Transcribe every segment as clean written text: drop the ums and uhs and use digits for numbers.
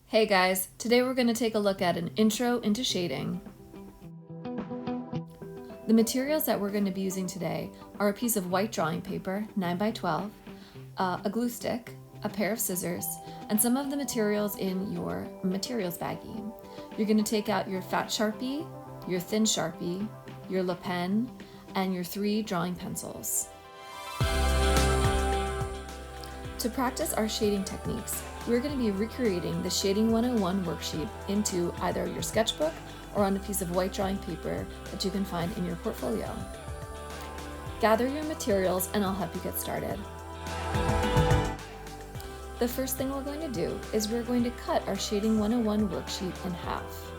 Hey guys, today we're going to take a look at an intro into shading. The materials that we're going to be using today are a piece of white drawing paper, 9x12, a glue stick, a pair of scissors, and some of the materials in your materials baggie. You're going to take out your fat Sharpie, your thin Sharpie, your Le Pen, and your 3 drawing pencils. To practice our shading techniques, we're going to be recreating the Shading 101 worksheet into either your sketchbook or on a piece of white drawing paper that you can find in your portfolio. Gather your materials and I'll help you get started. The first thing we're going to do is we're going to cut our Shading 101 worksheet in half.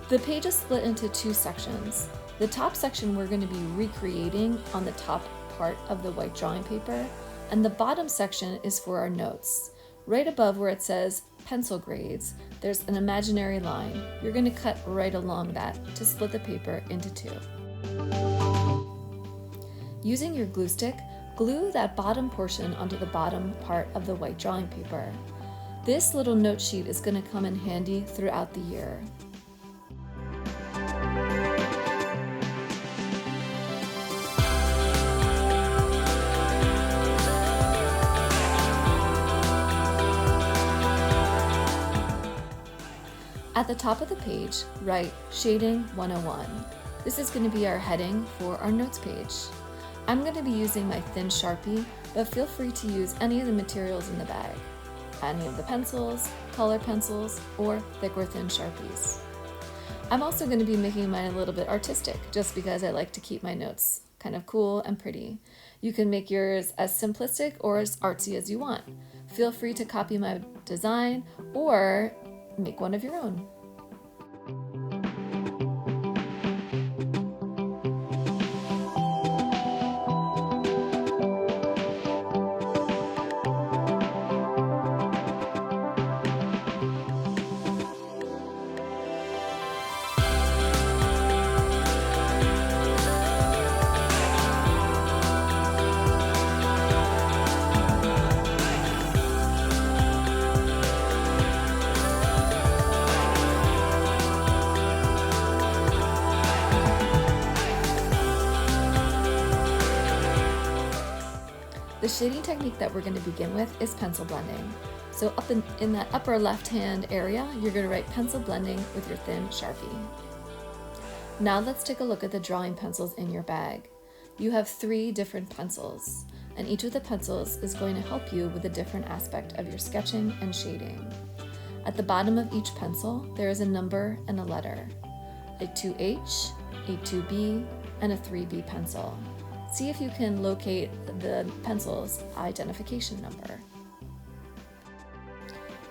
The page is split into 2 sections. The top section we're going to be recreating on the top part of the white drawing paper, and the bottom section is for our notes. Right above where it says pencil grades, there's an imaginary line. You're going to cut right along that to split the paper into 2. Using your glue stick, glue that bottom portion onto the bottom part of the white drawing paper. This little note sheet is going to come in handy throughout the year. At the top of the page, write Shading 101. This is going to be our heading for our notes page. I'm going to be using my thin Sharpie, but feel free to use any of the materials in the bag. Any of the pencils, color pencils, or thick or thin Sharpies. I'm also going to be making mine a little bit artistic, just because I like to keep my notes kind of cool and pretty. You can make yours as simplistic or as artsy as you want. Feel free to copy my design or make one of your own. The shading technique that we're going to begin with is pencil blending. So up in that upper left hand area, you're going to write pencil blending with your thin Sharpie. Now let's take a look at the drawing pencils in your bag. You have 3 different pencils, and each of the pencils is going to help you with a different aspect of your sketching and shading. At the bottom of each pencil, there is a number and a letter, a 2H, a 2B, and a 3B pencil. See if you can locate the pencil's identification number.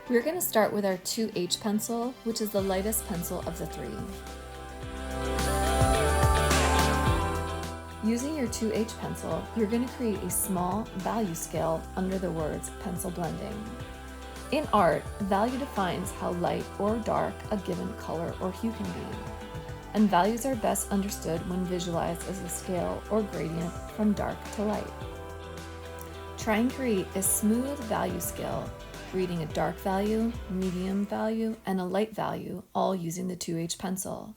We're going to start with our 2H pencil, which is the lightest pencil of the 3. Using your 2H pencil, you're going to create a small value scale under the words pencil blending. In art, value defines how light or dark a given color or hue can be. And values are best understood when visualized as a scale or gradient from dark to light. Try and create a smooth value scale, creating a dark value, medium value, and a light value, all using the 2H pencil.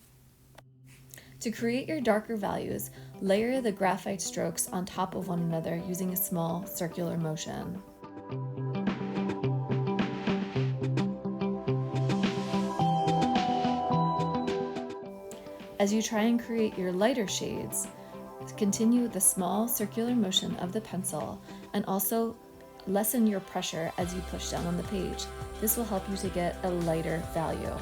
To create your darker values, layer the graphite strokes on top of one another using a small circular motion. As you try and create your lighter shades, continue the small circular motion of the pencil and also lessen your pressure as you push down on the page. This will help you to get a lighter value.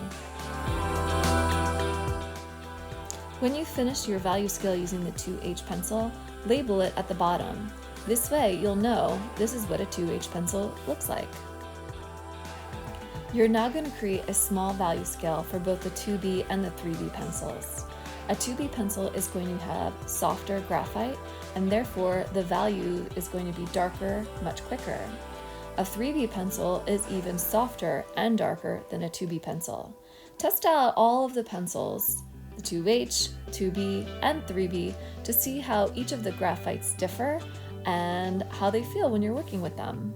When you finish your value scale using the 2H pencil, label it at the bottom. This way you'll know this is what a 2H pencil looks like. You're now going to create a small value scale for both the 2B and the 3B pencils. A 2B pencil is going to have softer graphite, and therefore the value is going to be darker much quicker. A 3B pencil is even softer and darker than a 2B pencil. Test out all of the pencils, the 2H, 2B, and 3B, to see how each of the graphites differ and how they feel when you're working with them.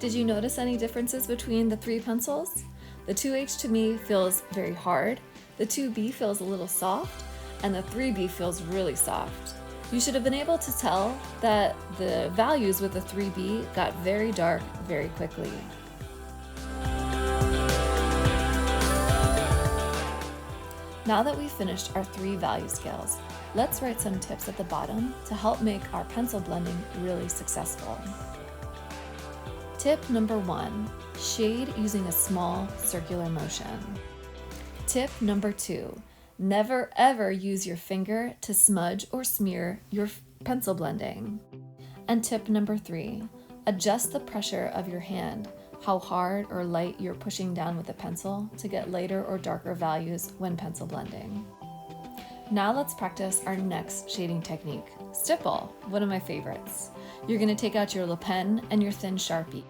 Did you notice any differences between the 3 pencils? The 2H to me feels very hard, the 2B feels a little soft, and the 3B feels really soft. You should have been able to tell that the values with the 3B got very dark very quickly. Now that we've finished our 3 value scales, let's write some tips at the bottom to help make our pencil blending really successful. Tip number 1, shade using a small circular motion. Tip number 2, never ever use your finger to smudge or smear your pencil blending. And tip number 3, adjust the pressure of your hand, how hard or light you're pushing down with the pencil to get lighter or darker values when pencil blending. Now let's practice our next shading technique, stipple, one of my favorites. You're going to take out your Le Pen and your thin Sharpie.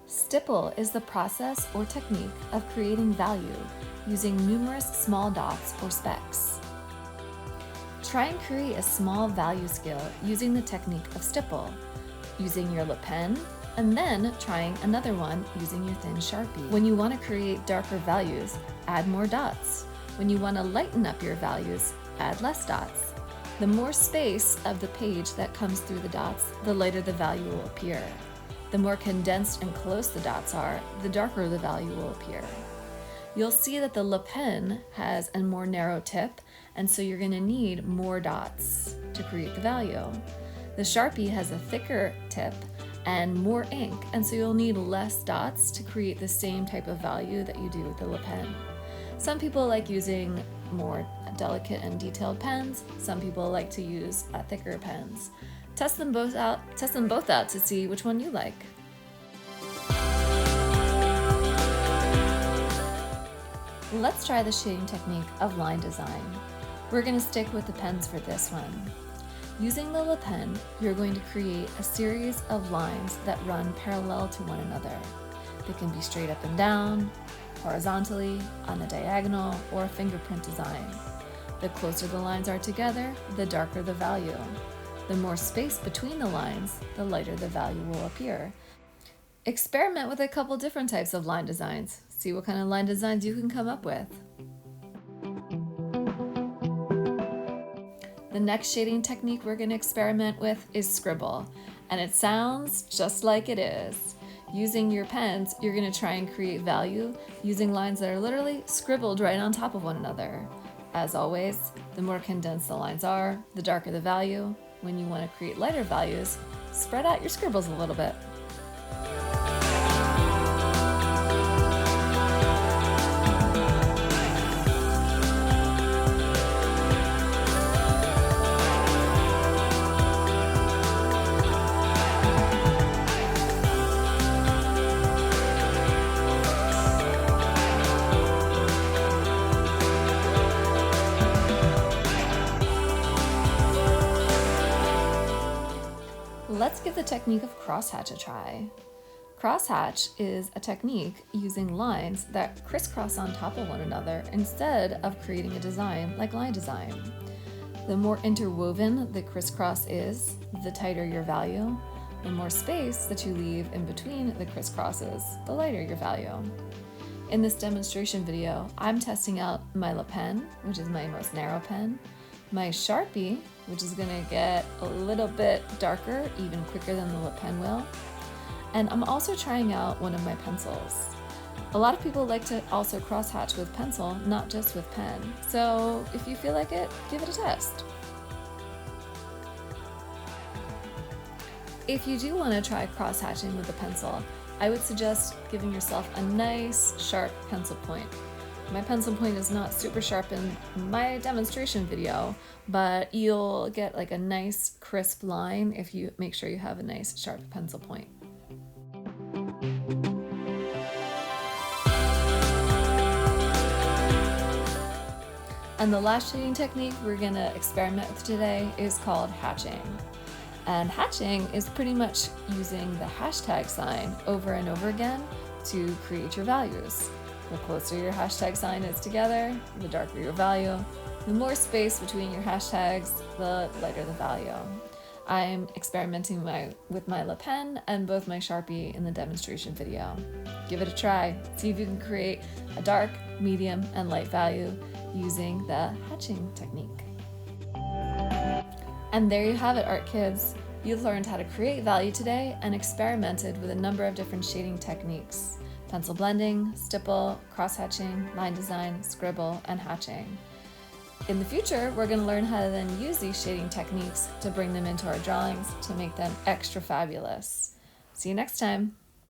Stipple is the process or technique of creating value using numerous small dots or specks. Try and create a small value scale using the technique of stipple, using your Le Pen, and then trying another one using your thin Sharpie. When you want to create darker values, add more dots. When you want to lighten up your values, add less dots. The more space of the page that comes through the dots, the lighter the value will appear. The more condensed and close the dots are, the darker the value will appear. You'll see that the Le Pen has a more narrow tip, and so you're going to need more dots to create the value. The Sharpie has a thicker tip and more ink, and so you'll need less dots to create the same type of value that you do with the Le Pen. Some people like using more delicate and detailed pens. Some people like to use thicker pens. Test them both out to see which one you like. Let's try the shading technique of line design. We're going to stick with the pens for this one. Using the Le Pen, you're going to create a series of lines that run parallel to one another. They can be straight up and down, horizontally, on a diagonal, or a fingerprint design. The closer the lines are together, the darker the value. The more space between the lines, the lighter the value will appear. Experiment with a couple different types of line designs. See what kind of line designs you can come up with. The next shading technique we're going to experiment with is scribble, and it sounds just like it is. Using your pens, you're going to try and create value using lines that are literally scribbled right on top of one another. As always, the more condensed the lines are, the darker the value. When you want to create lighter values, spread out your scribbles a little bit. Let's give the technique of crosshatch a try. Crosshatch is a technique using lines that crisscross on top of one another instead of creating a design like line design. The more interwoven the crisscross is, the tighter your value. The more space that you leave in between the crisscrosses, the lighter your value. In this demonstration video, I'm testing out my Le Pen, which is my most narrow pen, my Sharpie, which is going to get a little bit darker, even quicker than the Le Pen will. And I'm also trying out one of my pencils. A lot of people like to also crosshatch with pencil, not just with pen. So if you feel like it, give it a test. If you do want to try crosshatching with a pencil, I would suggest giving yourself a nice, sharp pencil point. My pencil point is not super sharp in my demonstration video, but you'll get like a nice crisp line if you make sure you have a nice sharp pencil point. And the last shading technique we're gonna experiment with today is called hatching. And hatching is pretty much using the hashtag sign over and over again to create your values. The closer your hashtag sign is together, the darker your value. The more space between your hashtags, the lighter the value. I'm experimenting with my Le Pen and both my Sharpie in the demonstration video. Give it a try. See if you can create a dark, medium, and light value using the hatching technique. And there you have it, art kids. You've learned how to create value today and experimented with a number of different shading techniques: pencil blending, stipple, cross-hatching, line design, scribble, and hatching. In the future, we're going to learn how to then use these shading techniques to bring them into our drawings to make them extra fabulous. See you next time.